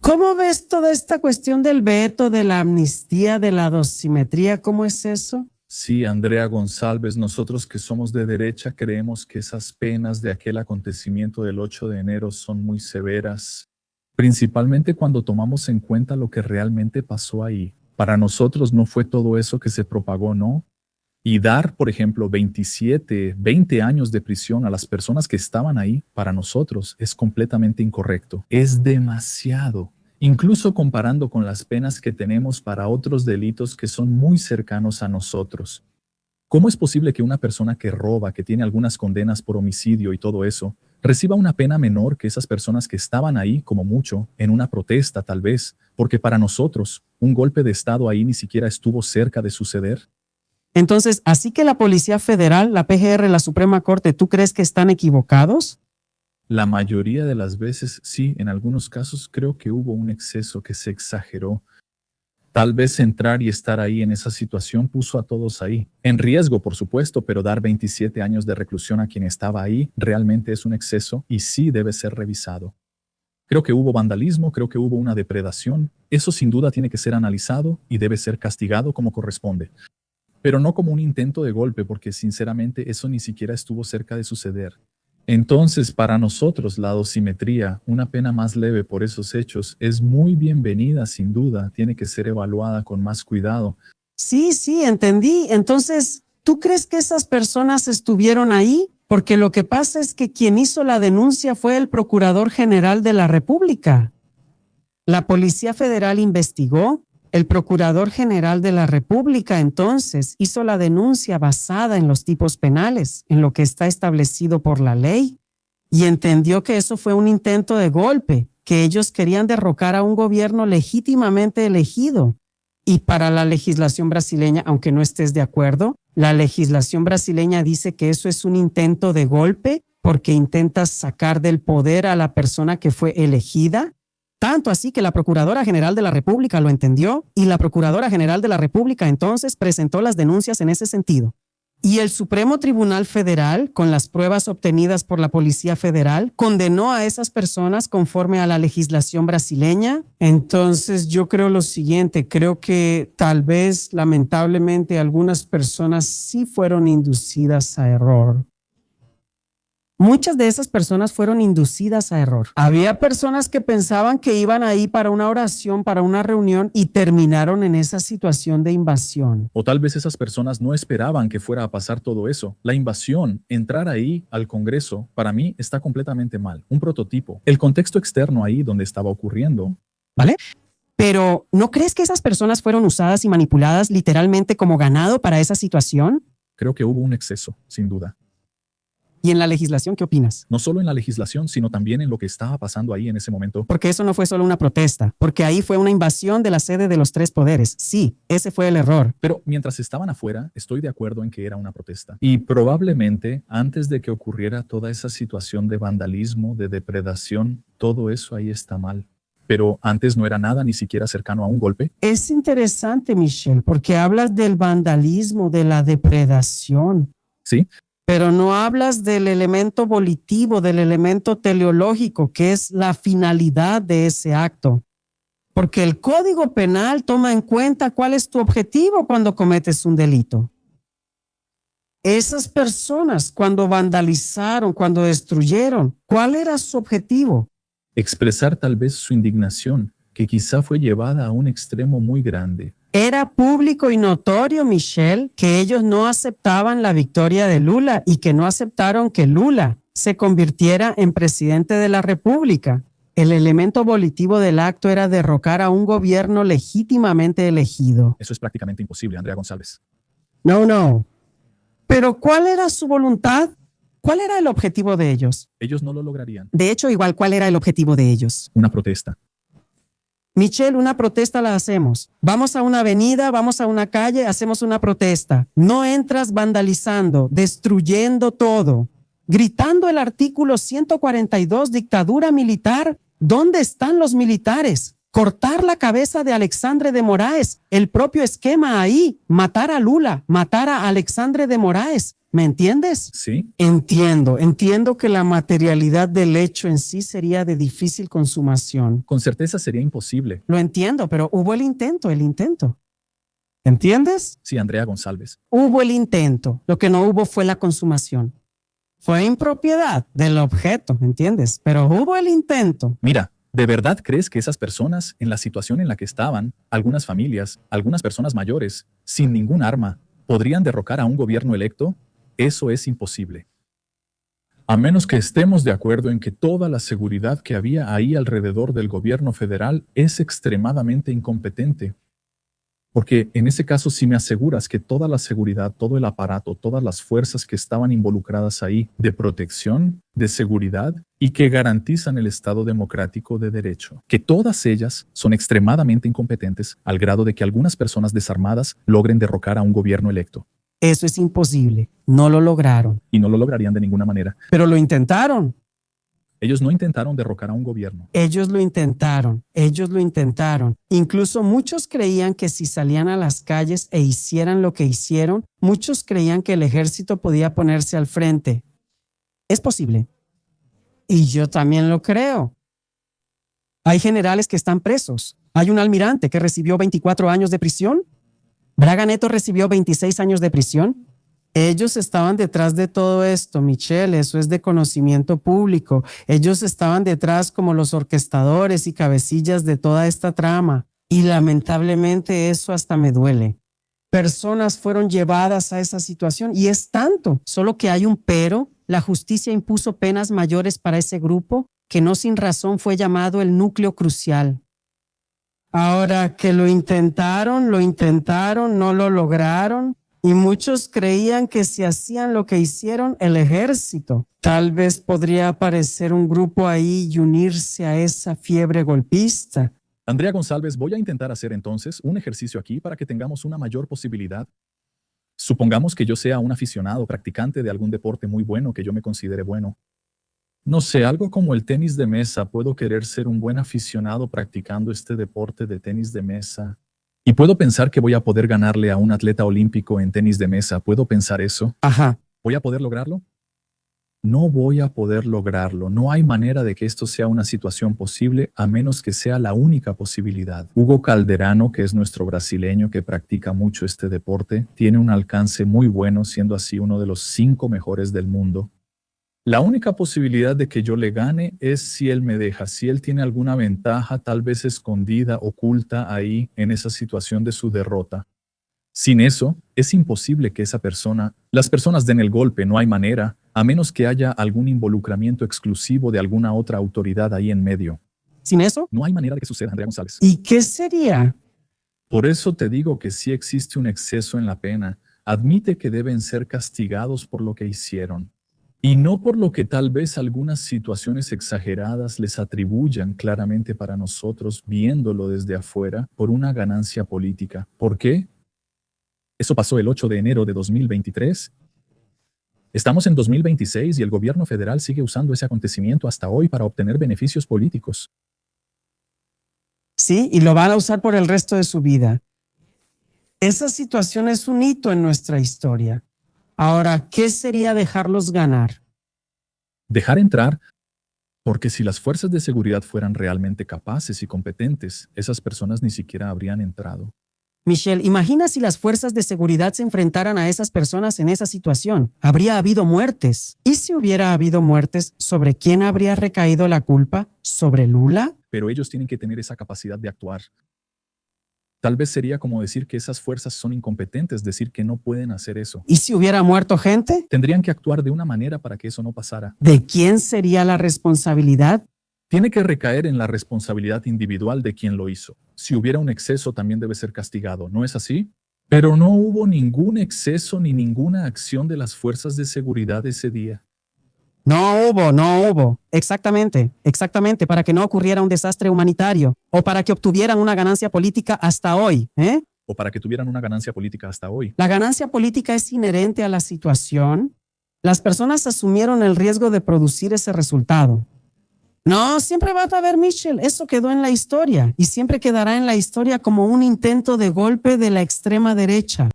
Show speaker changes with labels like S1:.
S1: ¿Cómo ves toda esta cuestión del veto, de la amnistía, de la dosimetría? ¿Cómo es eso?
S2: Sí, Andrea González, nosotros que somos de derecha creemos que esas penas de aquel acontecimiento del 8 de enero son muy severas, principalmente cuando tomamos en cuenta lo que realmente pasó ahí. Para nosotros no fue todo eso que se propagó, ¿no? Y dar, por ejemplo, 27, 20 años de prisión a las personas que estaban ahí, para nosotros es completamente incorrecto. Es demasiado. Incluso comparando con las penas que tenemos para otros delitos que son muy cercanos a nosotros. ¿Cómo es posible que una persona que roba, que tiene algunas condenas por homicidio y todo eso, reciba una pena menor que esas personas que estaban ahí, como mucho, en una protesta tal vez? Porque para nosotros, un golpe de Estado ahí ni siquiera estuvo cerca de suceder.
S1: Entonces, así que la Policía Federal, la PGR, la Suprema Corte, ¿tú crees que están equivocados?
S2: La mayoría de las veces sí, en algunos casos creo que hubo un exceso que se exageró. Tal vez entrar y estar ahí en esa situación puso a todos ahí. En riesgo, por supuesto, pero dar 27 años de reclusión a quien estaba ahí realmente es un exceso y sí debe ser revisado. Creo que hubo vandalismo, creo que hubo una depredación. Eso sin duda tiene que ser analizado y debe ser castigado como corresponde. Pero no como un intento de golpe, porque sinceramente eso ni siquiera estuvo cerca de suceder. Entonces, para nosotros, la dosimetría, una pena más leve por esos hechos, es muy bienvenida, sin duda. Tiene que ser evaluada con más cuidado.
S1: Sí, entendí. Entonces, ¿tú crees que esas personas estuvieron ahí? Porque lo que pasa es que quien hizo la denuncia fue el Procurador General de la República. La Policía Federal investigó. El Procurador General de la República entonces hizo la denuncia basada en los tipos penales, en lo que está establecido por la ley, y entendió que eso fue un intento de golpe, que ellos querían derrocar a un gobierno legítimamente elegido. Y para la legislación brasileña, aunque no estés de acuerdo, la legislación brasileña dice que eso es un intento de golpe porque intentas sacar del poder a la persona que fue elegida. Tanto así que la Procuradora General de la República lo entendió y la Procuradora General de la República entonces presentó las denuncias en ese sentido. Y el Supremo Tribunal Federal, con las pruebas obtenidas por la Policía Federal, condenó a esas personas conforme a la legislación brasileña. Entonces yo creo lo siguiente, creo que tal vez lamentablemente algunas personas sí fueron inducidas a error. Muchas de esas personas fueron inducidas a error. Había personas que pensaban que iban ahí para una oración, para una reunión y terminaron en esa situación de invasión.
S2: O tal vez esas personas no esperaban que fuera a pasar todo eso. La invasión, entrar ahí al Congreso, para mí está completamente mal. Un prototipo. El contexto externo ahí donde estaba ocurriendo.
S1: ¿Vale? Pero ¿no crees que esas personas fueron usadas y manipuladas literalmente como ganado para esa situación?
S2: Creo que hubo un exceso, sin duda.
S1: ¿Y en la legislación qué opinas?
S2: No solo en la legislación, sino también en lo que estaba pasando ahí en ese momento.
S1: Porque eso no fue solo una protesta, porque ahí fue una invasión de la sede de los tres poderes. Sí, ese fue el error.
S2: Pero mientras estaban afuera, estoy de acuerdo en que era una protesta. Y probablemente antes de que ocurriera toda esa situación de vandalismo, de depredación, todo eso ahí está mal. Pero antes no era nada ni siquiera cercano a un golpe.
S1: Es interesante, Michelle, porque hablas del vandalismo, de la depredación.
S2: Sí.
S1: Pero no hablas del elemento volitivo, del elemento teleológico, que es la finalidad de ese acto. Porque el Código Penal toma en cuenta cuál es tu objetivo cuando cometes un delito. Esas personas, cuando vandalizaron, cuando destruyeron, ¿cuál era su objetivo?
S2: Expresar tal vez su indignación, que quizá fue llevada a un extremo muy grande.
S1: Era público y notorio, Michelle, que ellos no aceptaban la victoria de Lula y que no aceptaron que Lula se convirtiera en presidente de la República. El elemento volitivo del acto era derrocar a un gobierno legítimamente elegido.
S2: Eso es prácticamente imposible, Andrea González.
S1: No. Pero ¿cuál era su voluntad? ¿Cuál era el objetivo de ellos?
S2: Ellos no lo lograrían.
S1: De hecho, igual, ¿cuál era el objetivo de ellos?
S2: Una protesta.
S1: Michelle, una protesta la hacemos. Vamos a una avenida, vamos a una calle, hacemos una protesta. No entras vandalizando, destruyendo todo, gritando el artículo 142, dictadura militar. ¿Dónde están los militares? Cortar la cabeza de Alexandre de Moraes, el propio esquema ahí, matar a Lula, matar a Alexandre de Moraes. ¿Me entiendes?
S2: Sí,
S1: Entiendo que la materialidad del hecho en sí sería de difícil consumación.
S2: con certeza sería imposible.
S1: Lo entiendo, pero hubo el intento. ¿Entiendes?
S2: Sí, Andrea González.
S1: Hubo el intento. Lo que no hubo fue la consumación. Fue impropiedad del objeto, ¿me entiendes? Pero hubo el intento.
S2: Mira, ¿de verdad crees que esas personas, en la situación en la que estaban, algunas familias, algunas personas mayores, sin ningún arma, podrían derrocar a un gobierno electo? Eso es imposible. A menos que estemos de acuerdo en que toda la seguridad que había ahí alrededor del gobierno federal es extremadamente incompetente. Porque en ese caso, si me aseguras que toda la seguridad, todo el aparato, todas las fuerzas que estaban involucradas ahí de protección, de seguridad y que garantizan el Estado democrático de derecho, que todas ellas son extremadamente incompetentes al grado de que algunas personas desarmadas logren derrocar a un gobierno electo.
S1: Eso es imposible. No lo lograron.
S2: Y no lo lograrían de ninguna manera.
S1: Pero lo intentaron.
S2: Ellos no intentaron derrocar a un gobierno.
S1: Ellos lo intentaron. Incluso muchos creían que si salían a las calles e hicieran lo que hicieron, muchos creían que el ejército podía ponerse al frente. Es posible. Y yo también lo creo. Hay generales que están presos. Hay un almirante que recibió 24 años de prisión. Braga Neto recibió 26 años de prisión. Ellos estaban detrás de todo esto, Michelle, eso es de conocimiento público. Ellos estaban detrás como los orquestadores y cabecillas de toda esta trama. Y lamentablemente eso hasta me duele. Personas fueron llevadas a esa situación y es tanto, solo que hay un pero. La justicia impuso penas mayores para ese grupo que no sin razón fue llamado el núcleo crucial. Ahora que lo intentaron, no lo lograron. Y muchos creían que si hacían lo que hicieron el ejército, tal vez podría aparecer un grupo ahí y unirse a esa fiebre golpista.
S2: Andrea González, voy a intentar hacer entonces un ejercicio aquí para que tengamos una mayor posibilidad. Supongamos que yo sea un aficionado, practicante de algún deporte muy bueno que yo me considere bueno. No sé, algo como el tenis de mesa. Puedo querer ser un buen aficionado practicando este deporte de tenis de mesa. Y puedo pensar que voy a poder ganarle a un atleta olímpico en tenis de mesa. ¿Puedo pensar eso?
S1: Ajá.
S2: ¿Voy a poder lograrlo? No voy a poder lograrlo. No hay manera de que esto sea una situación posible a menos que sea la única posibilidad. Hugo Calderano, que es nuestro brasileño que practica mucho este deporte, tiene un alcance muy bueno, siendo así uno de los 5 mejores del mundo. La única posibilidad de que yo le gane es si él me deja, si él tiene alguna ventaja tal vez escondida, oculta ahí en esa situación de su derrota. Sin eso, es imposible que las personas den el golpe, no hay manera, a menos que haya algún involucramiento exclusivo de alguna otra autoridad ahí en medio.
S1: ¿Sin eso?
S2: No hay manera de que suceda, Andrea González.
S1: ¿Y qué sería?
S2: Por eso te digo que sí existe un exceso en la pena. Admite que deben ser castigados por lo que hicieron. Y no por lo que tal vez algunas situaciones exageradas les atribuyan claramente para nosotros, viéndolo desde afuera, por una ganancia política. ¿Por qué? Eso pasó el 8 de enero de 2023. Estamos en 2026 y el gobierno federal sigue usando ese acontecimiento hasta hoy para obtener beneficios políticos.
S1: Sí, y lo van a usar por el resto de su vida. Esa situación es un hito en nuestra historia. Ahora, ¿qué sería dejarlos ganar?
S2: Dejar entrar, porque si las fuerzas de seguridad fueran realmente capaces y competentes, esas personas ni siquiera habrían entrado.
S1: Michelle, imagina si las fuerzas de seguridad se enfrentaran a esas personas en esa situación. Habría habido muertes. ¿Y si hubiera habido muertes, sobre quién habría recaído la culpa? ¿Sobre Lula?
S2: Pero ellos tienen que tener esa capacidad de actuar. Tal vez sería como decir que esas fuerzas son incompetentes, decir que no pueden hacer eso.
S1: ¿Y si hubiera muerto gente?
S2: Tendrían que actuar de una manera para que eso no pasara.
S1: ¿De quién sería la responsabilidad?
S2: Tiene que recaer en la responsabilidad individual de quien lo hizo. Si hubiera un exceso, también debe ser castigado, ¿no es así? Pero no hubo ningún exceso ni ninguna acción de las fuerzas de seguridad ese día.
S1: No hubo. Exactamente, para que no ocurriera un desastre humanitario o para que obtuvieran una ganancia política hasta hoy,
S2: O para que tuvieran una ganancia política hasta hoy.
S1: La ganancia política es inherente a la situación. Las personas asumieron el riesgo de producir ese resultado. No, siempre va a haber, Michelle, eso quedó en la historia y siempre quedará en la historia como un intento de golpe de la extrema derecha.